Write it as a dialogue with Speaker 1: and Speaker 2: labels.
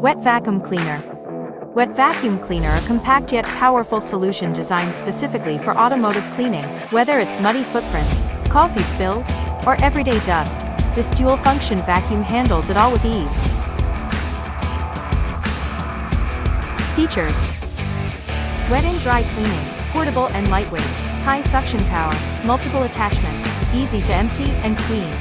Speaker 1: Wet Vacuum Cleaner. Wet vacuum cleaner, a compact yet powerful solution designed specifically for automotive cleaning. Whether it's muddy footprints, coffee spills, or everyday dust, this dual-function vacuum handles it all with ease. Features: wet and dry cleaning, portable and lightweight, high suction power, multiple attachments, easy to empty and clean.